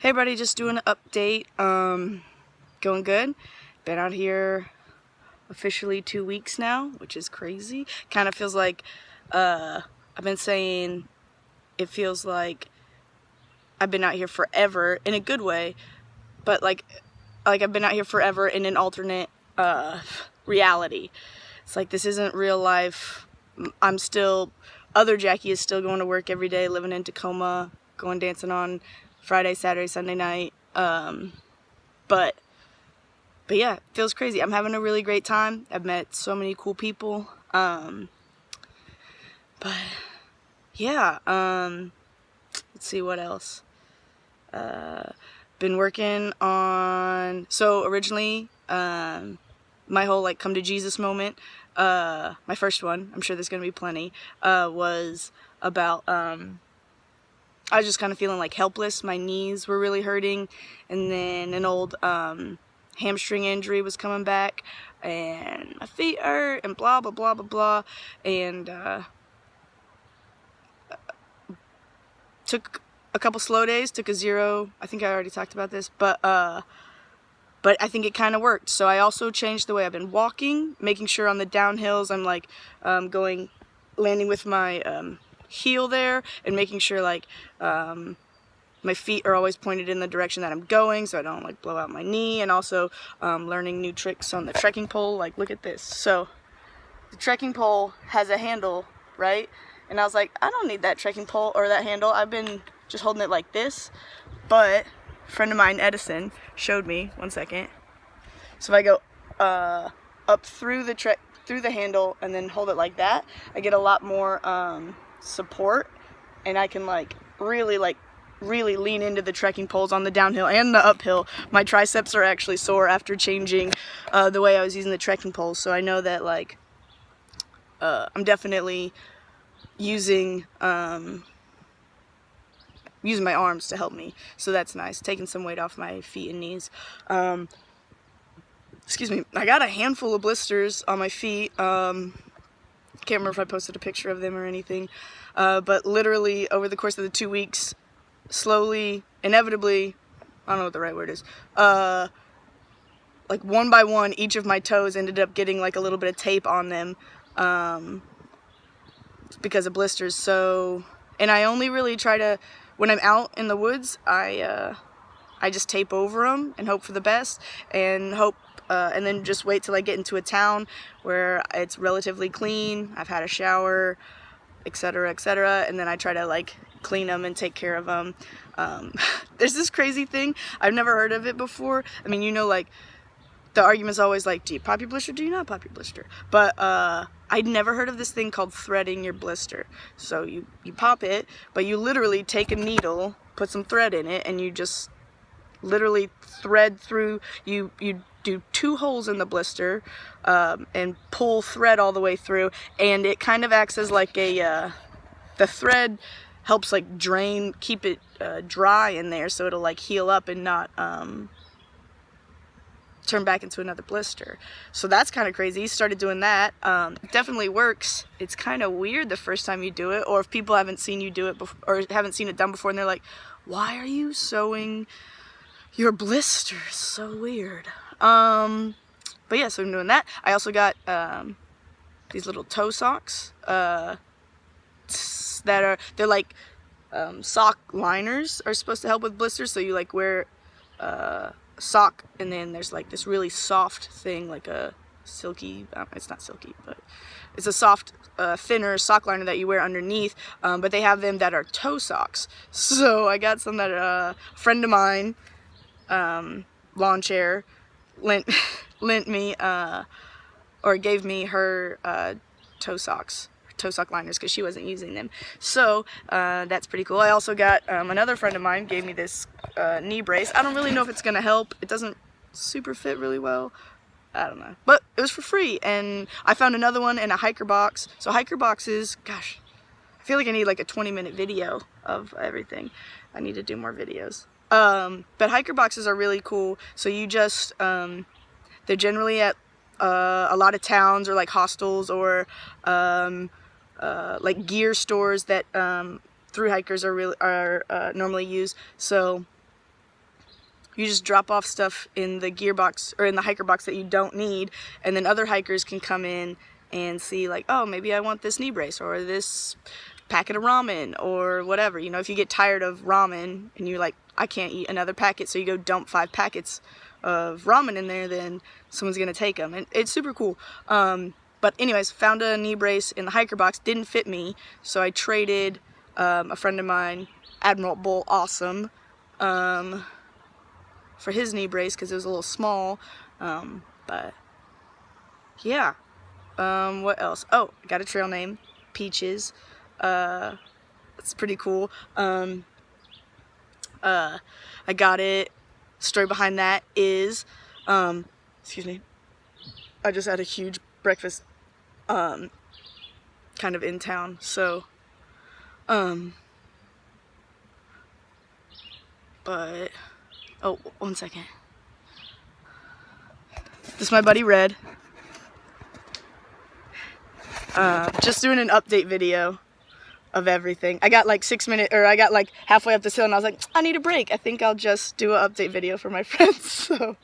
Hey everybody, just doing an update. Going good. Been out here officially 2 weeks now, which is crazy. Kind of feels like, I've been saying it feels like I've been out here forever in a good way, but like I've been out here forever in an alternate reality. It's like this isn't real life. Other Jackie is still going to work every day, living in Tacoma, going dancing on Friday, Saturday, Sunday night. But yeah, it feels crazy. I'm having a really great time. I've met so many cool people. But yeah, let's see what else. Been working on, so originally, my whole like come to Jesus moment, my first one, I'm sure there's gonna be plenty, was about, I was just kind of feeling like helpless. My knees were really hurting, and then an old hamstring injury was coming back, and my feet hurt, and blah blah blah blah blah, and took a couple slow days, took a 0. I think I already talked about this, but I think it kind of worked. So I also changed the way I've been walking, making sure on the downhills I'm like landing with my heel there, and making sure like my feet are always pointed in the direction that I'm going so I don't like blow out my knee, and also learning new tricks on the trekking pole. Like, look at this. So the trekking pole has a handle, right? And I was like, I don't need that trekking pole or that handle. I've been just holding it like this. But a friend of mine, Edison, showed me, one second. So if I go up through the handle and then hold it like that, I get a lot more support, and I can really lean into the trekking poles on the downhill and the uphill. My triceps are actually sore after changing the way I was using the trekking poles, so I know that I'm definitely using my arms to help me, so that's nice, taking some weight off my feet and knees. Excuse me, I got a handful of blisters on my feet. Can't remember if I posted a picture of them or anything, but literally over the course of the 2 weeks, slowly, inevitably, I don't know what the right word is, like one by one, each of my toes ended up getting like a little bit of tape on them, because of blisters. So, and I only really try to, when I'm out in the woods, I just tape over them and hope for the best, and and then just wait till I get into a town where it's relatively clean, I've had a shower, etc., etc., and then I try to like clean them and take care of them. There's this crazy thing, I've never heard of it before. I mean, you know, like the argument's always like, do you pop your blister, do you not pop your blister? But I'd never heard of this thing called threading your blister. So you pop it, but you literally take a needle, put some thread in it, and you just literally thread through, you do 2 holes in the blister, and pull thread all the way through, and it kind of acts as like the thread helps like drain, keep it dry in there, so it'll like heal up and not turn back into another blister. So that's kind of crazy. Started doing that. It definitely works. It's kind of weird the first time you do it, or if people haven't seen you do it before, or haven't seen it done before, and they're like, why are you sewing your blisters? So weird. But yeah, so I'm doing that. I also got these little toe socks they're like sock liners, are supposed to help with blisters. So you like wear sock, and then there's like this really soft thing, like a silky, it's not silky, but it's a soft thinner sock liner that you wear underneath, but they have them that are toe socks. So I got some that a friend of mine, lawn chair, lent me or gave me her toe sock liners, because she wasn't using them. So that's pretty cool. I also got another friend of mine gave me this knee brace. I don't really know if it's gonna help. It doesn't super fit really well. I don't know, but it was for free, and I found another one in a hiker box. So hiker boxes, gosh, I feel like I need like a 20-minute video of everything. I need to do more videos. But hiker boxes are really cool. So you just they're generally at a lot of towns, or like hostels, or like gear stores that thru hikers are normally use. So you just drop off stuff in the gearbox or in the hiker box that you don't need, and then other hikers can come in and see like, oh, maybe I want this knee brace or this packet of ramen or whatever. You know, if you get tired of ramen and you're like, I can't eat another packet, so you go dump 5 packets of ramen in there, then someone's gonna take them, and it's super cool. But anyways, found a knee brace in the hiker box, didn't fit me, so I traded a friend of mine, Admiral Bull Awesome, for his knee brace because it was a little small. But yeah, what else? Oh, I got a trail name, Peaches. It's pretty cool. I got it. Story behind that is, excuse me, I just had a huge breakfast, kind of in town, so, but, oh, 1 second. This is my buddy Red. Just doing an update video of everything. I got like 6 minutes, or I got like halfway up this hill and I was like, I need a break. I think I'll just do an update video for my friends. So,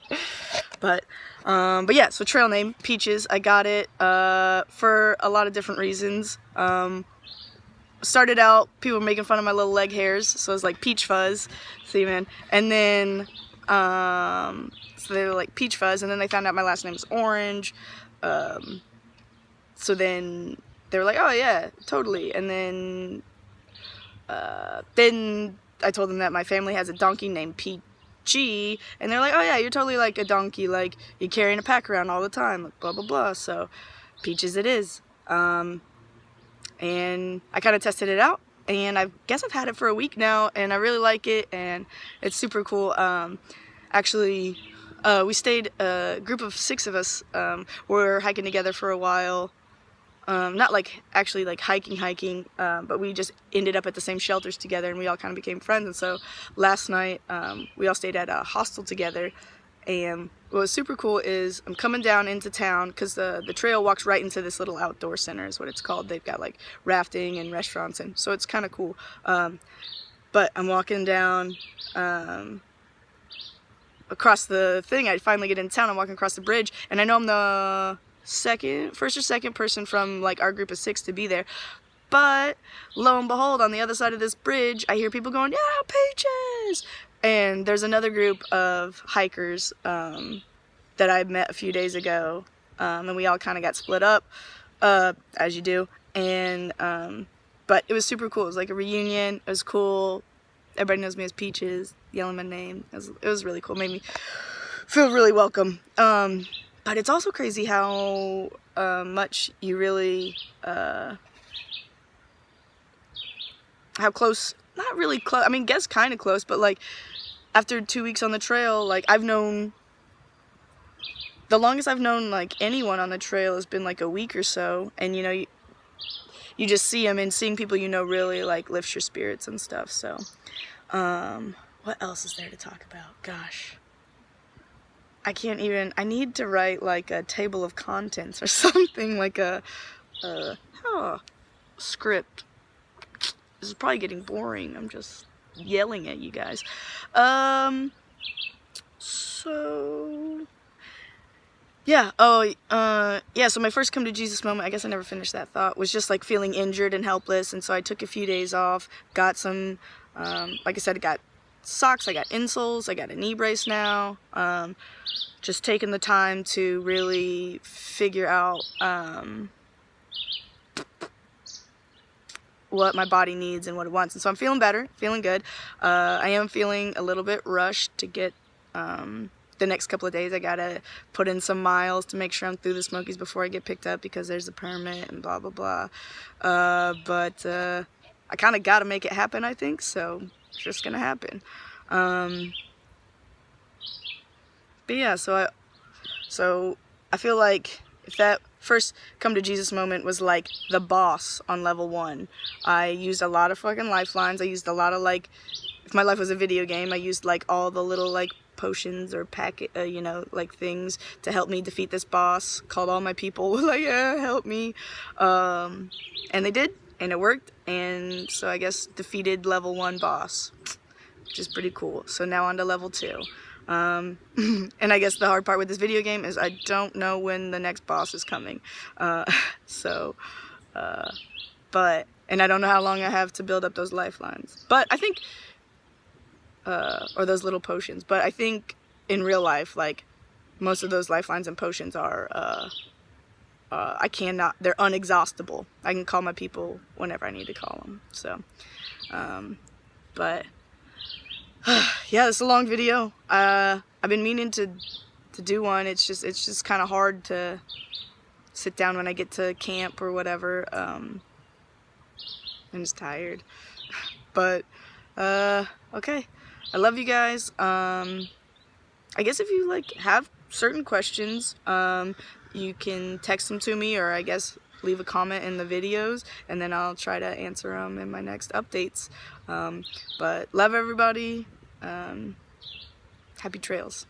but yeah, so trail name, Peaches. I got it for a lot of different reasons. Started out, people were making fun of my little leg hairs, so it was like Peach Fuzz. See, man. And then, so they were like Peach Fuzz, and then they found out my last name was Orange. So then they were like, oh yeah, totally. And then I told them that my family has a donkey named Peachy, and they're like, oh yeah, you're totally like a donkey, like you're carrying a pack around all the time, like blah blah blah. So Peaches it is. And I kind of tested it out, and I guess I've had it for a week now, and I really like it, and it's super cool. Actually, we stayed, a group of 6 of us, were hiking together for a while. Not like actually like hiking, but we just ended up at the same shelters together, and we all kind of became friends. And so last night, we all stayed at a hostel together, and what was super cool is I'm coming down into town because the trail walks right into this little outdoor center is what it's called. They've got like rafting and restaurants, and so it's kind of cool. But I'm walking down across the thing. I finally get into town. I'm walking across the bridge, and I know I'm the first or second person from like our group of 6 to be there, but lo and behold, on the other side of this bridge I hear people going, yeah, Peaches, and there's another group of hikers that I met a few days ago, and we all kind of got split up, as you do, and but it was super cool. It was like a reunion. It was cool. Everybody knows me as Peaches, yelling my name. It was really cool. Made me feel really welcome. But it's also crazy how much you really, how close, not really close, I mean, guess kind of close, but like after 2 weeks on the trail, like I've known, the longest I've known like anyone on the trail has been like a week or so, and you know, you just see them, and seeing people you know really like lifts your spirits and stuff. So, what else is there to talk about? Gosh. I can't even, I need to write like a table of contents or something, like a script. This is probably getting boring. I'm just yelling at you guys. So, yeah, yeah, so my first come to Jesus moment, I guess I never finished that thought, was just like feeling injured and helpless, and so I took a few days off, got some, like I said, I got socks, I got insoles, I got a knee brace now, just taking the time to really figure out what my body needs and what it wants, and so I'm feeling better, feeling good. I am feeling a little bit rushed to get the next couple of days. I gotta put in some miles to make sure I'm through the Smokies before I get picked up because there's a permit and blah blah blah, but I kind of gotta make it happen, I think, so it's just gonna happen. But yeah, so I feel like if that first come to Jesus moment was like the boss on level 1, I used a lot of fucking lifelines. I used a lot of like, if my life was a video game, I used like all the little like potions or packet, you know, like things to help me defeat this boss. Called all my people, like, yeah, help me, and they did, and it worked, and so I guess defeated level 1 boss. which is pretty cool. So now on to level 2. And I guess the hard part with this video game is I don't know when the next boss is coming. And I don't know how long I have to build up those lifelines. But I think, or those little potions. But I think in real life, like, most of those lifelines and potions are, they're unexhaustible. I can call my people whenever I need to call them. So, but yeah, it's a long video. I've been meaning to do one. It's just kind of hard to sit down when I get to camp or whatever. I'm just tired. But okay, I love you guys. I guess if you like have certain questions, you can text them to me, or I guess leave a comment in the videos, and then I'll try to answer them in my next updates. But love everybody. Happy trails.